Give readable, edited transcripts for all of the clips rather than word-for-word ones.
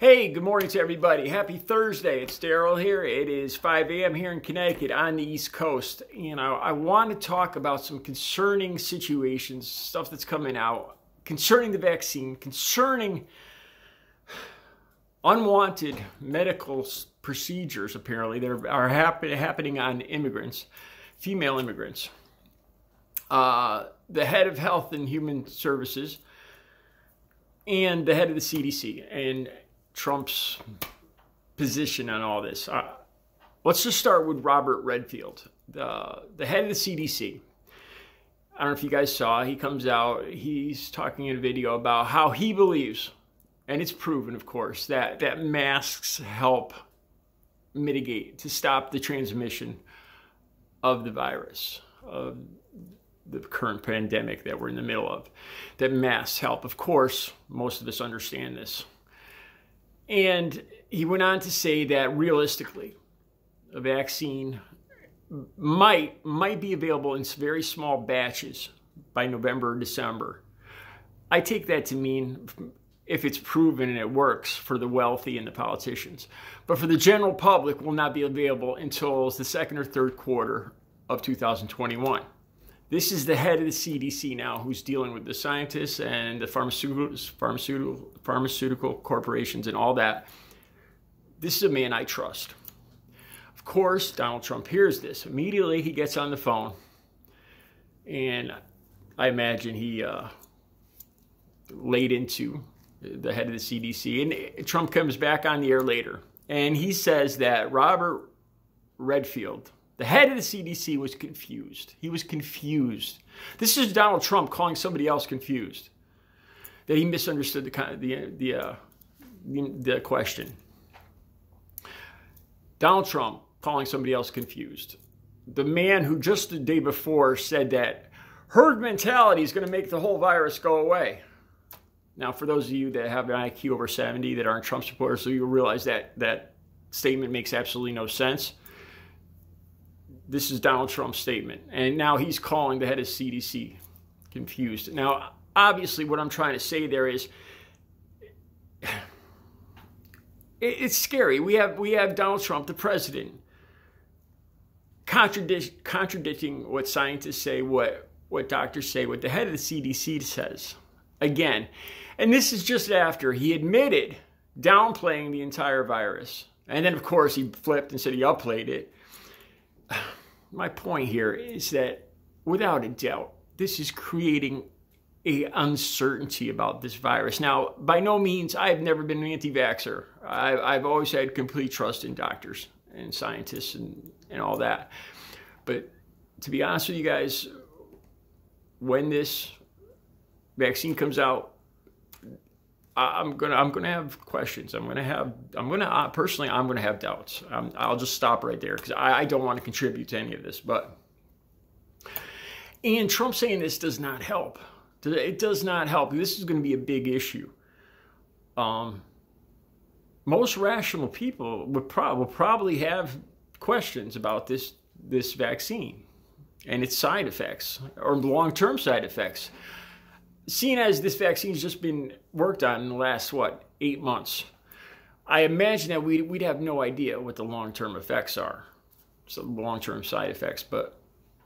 Hey, good morning to everybody. Happy Thursday. It's Daryl here. It is 5 a.m. here in Connecticut on the East Coast. And I want to talk about some concerning situations, stuff that's coming out concerning the vaccine, concerning unwanted medical procedures, apparently, that are happening on immigrants, female immigrants. The head of Health and Human Services and the head of the CDC and Trump's position on all this. Let's just start with Robert Redfield, the head of the CDC. I don't know if you guys saw, he comes out, he's talking in a video about how he believes, and it's proven, of course, that masks help mitigate, to stop the transmission of the virus, of the current pandemic that we're in the middle of. That masks help. Of course, most of us understand this. And he went on to say that realistically, a vaccine might be available in very small batches by November or December. I take that to mean if it's proven and it works for the wealthy and the politicians. But for the general public, will not be available until the second or third quarter of 2021. This is the head of the CDC now who's dealing with the scientists and the pharmaceutical corporations and all that. This is a man I trust. Of course, Donald Trump hears this. Immediately, he gets on the phone. And I imagine he laid into the head of the CDC. And Trump comes back on the air later. And he says that Robert Redfield, the head of the CDC, was confused. He was confused. This is Donald Trump calling somebody else confused. That he misunderstood the question. Donald Trump calling somebody else confused. The man who just the day before said that herd mentality is going to make the whole virus go away. Now, for those of you that have an IQ over 70 that aren't Trump supporters, so you'll realize that that statement makes absolutely no sense. This is Donald Trump's statement. And now he's calling the head of CDC confused. Now, obviously, what I'm trying to say there is, it's scary. We have Donald Trump, the president, contradicting what scientists say, what doctors say, what the head of the CDC says. Again, and this is just after he admitted downplaying the entire virus. And then, of course, he flipped and said he upplayed it. My point here is that, without a doubt, this is creating an uncertainty about this virus. Now, by no means, I've never been an anti-vaxxer. I've always had complete trust in doctors and scientists and all that. But to be honest with you guys, when this vaccine comes out, I'm gonna have questions. I'm gonna have doubts. I'll just stop right there because I don't want to contribute to any of this. And Trump saying this does not help. It does not help. This is going to be a big issue. Most rational people will probably have questions about this vaccine and its side effects or long-term side effects. Seeing as this vaccine's just been worked on in the last, 8 months, I imagine that we'd have no idea what the long-term effects are, so long-term side effects. But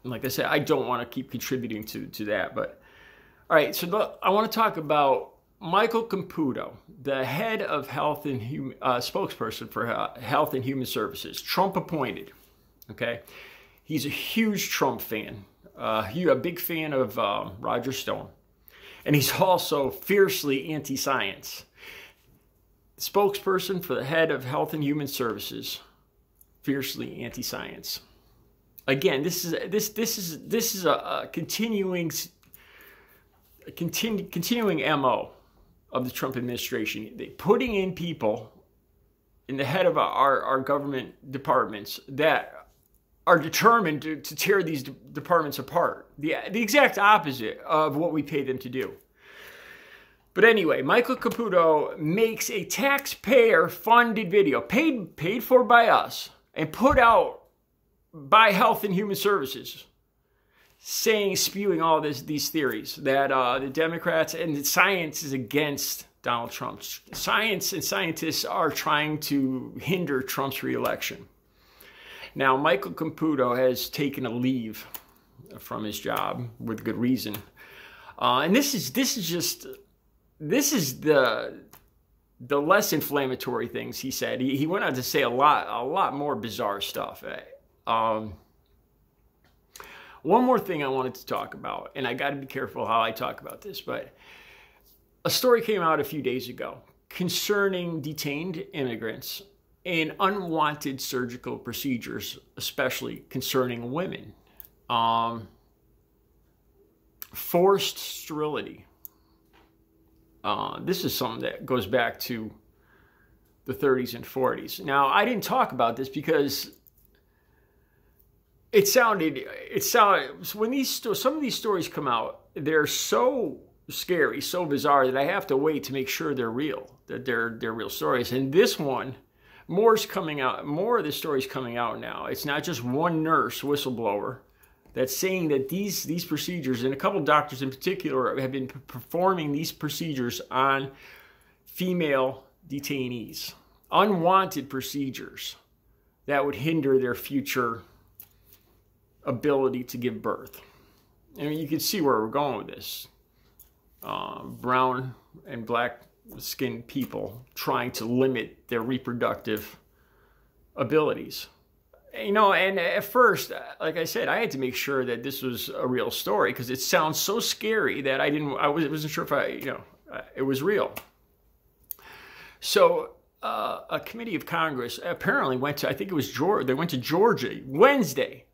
like I said, I don't want to keep contributing to that. But all right, so I want to talk about Michael Caputo, the head of Health and spokesperson for Health and Human Services, Trump appointed. Okay, he's a huge Trump fan, a big fan of Roger Stone. And he's also fiercely anti-science. Spokesperson for the head of Health and Human Services, fiercely anti-science. Again, this is a continuing MO of the Trump administration. They're putting in people in the head of our government departments that are determined to tear these departments apart. The exact opposite of what we pay them to do. But anyway, Michael Caputo makes a taxpayer-funded video, paid for by us, and put out by Health and Human Services, spewing all these theories that the Democrats and the science is against Donald Trump. Science and scientists are trying to hinder Trump's reelection. Now, Michael Caputo has taken a leave from his job with good reason. And this is the less inflammatory things he said. He went on to say a lot more bizarre stuff. One more thing I wanted to talk about, and I got to be careful how I talk about this, but a story came out a few days ago concerning detained immigrants and unwanted surgical procedures, especially concerning women. Forced sterility. This is something that goes back to the 30s and 40s. Now, I didn't talk about this because it sounded when some of these stories come out, they're so scary, so bizarre that I have to wait to make sure they're real, that they're real stories. And this one, more of the stories coming out now. It's not just one nurse whistleblower that's saying that these procedures, and a couple of doctors in particular, have been performing these procedures on female detainees. Unwanted procedures that would hinder their future ability to give birth. I mean, you can see where we're going with this. Brown and black skinned people trying to limit their reproductive abilities. You know, and at first, like I said, I had to make sure that this was a real story because it sounds so scary that I wasn't sure if it was real. So a committee of Congress apparently went to, I think it was Georgia, they went to Georgia Wednesday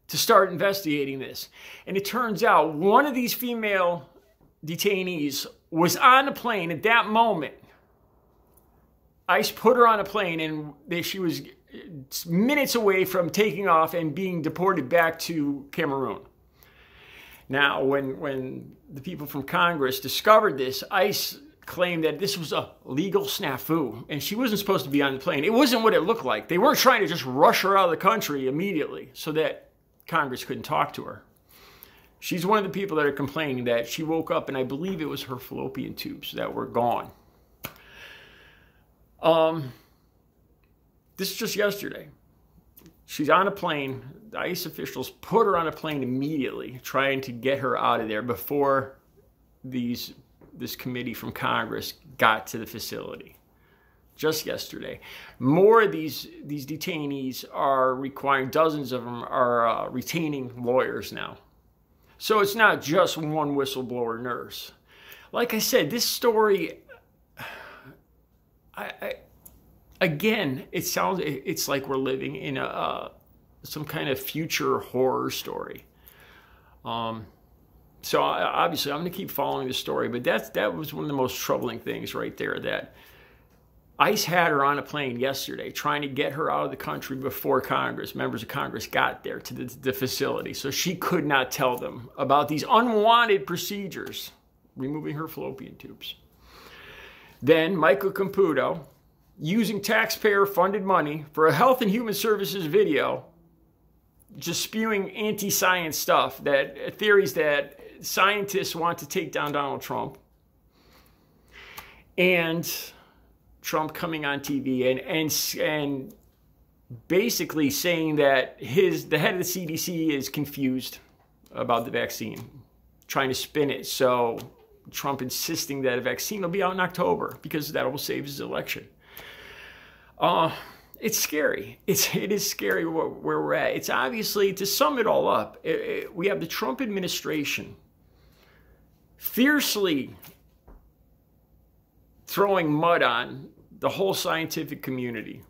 to start investigating this. And it turns out one of these female detainees was on the plane at that moment. ICE put her on a plane and she was minutes away from taking off and being deported back to Cameroon. Now, when the people from Congress discovered this, ICE claimed that this was a legal snafu and she wasn't supposed to be on the plane. It wasn't what it looked like. They weren't trying to just rush her out of the country immediately so that Congress couldn't talk to her. She's one of the people that are complaining that she woke up and I believe it was her fallopian tubes that were gone. This is just yesterday. She's on a plane. The ICE officials put her on a plane immediately, trying to get her out of there before this committee from Congress got to the facility. Just yesterday. More of these detainees are requiring, dozens of them are retaining lawyers now. So it's not just one whistleblower nurse. Like I said, this story, again, it's like we're living in some kind of future horror story. So obviously, I'm going to keep following the story, but that was one of the most troubling things right there, that ICE had her on a plane yesterday trying to get her out of the country before members of Congress got there to the facility. So she could not tell them about these unwanted procedures, removing her fallopian tubes. Then Michael Caputo, using taxpayer-funded money for a Health and Human Services video, just spewing anti-science stuff, theories that scientists want to take down Donald Trump, and Trump coming on TV and basically saying that the head of the CDC is confused about the vaccine, trying to spin it so Trump insisting that a vaccine will be out in October because that will save his election. It's scary. It is scary where we're at. It's obviously, to sum it all up, we have the Trump administration fiercely throwing mud on the whole scientific community,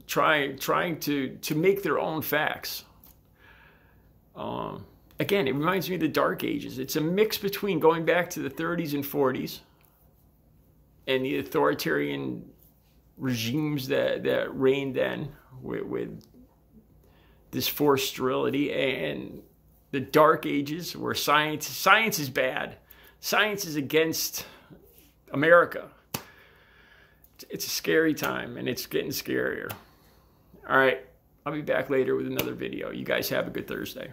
trying to make their own facts. Again, it reminds me of the Dark Ages. It's a mix between going back to the 30s and 40s and the authoritarian regimes that reigned then with this forced sterility, and the Dark Ages where science is bad. Science is against America. It's a scary time, and it's getting scarier. All right, I'll be back later with another video. You guys have a good Thursday.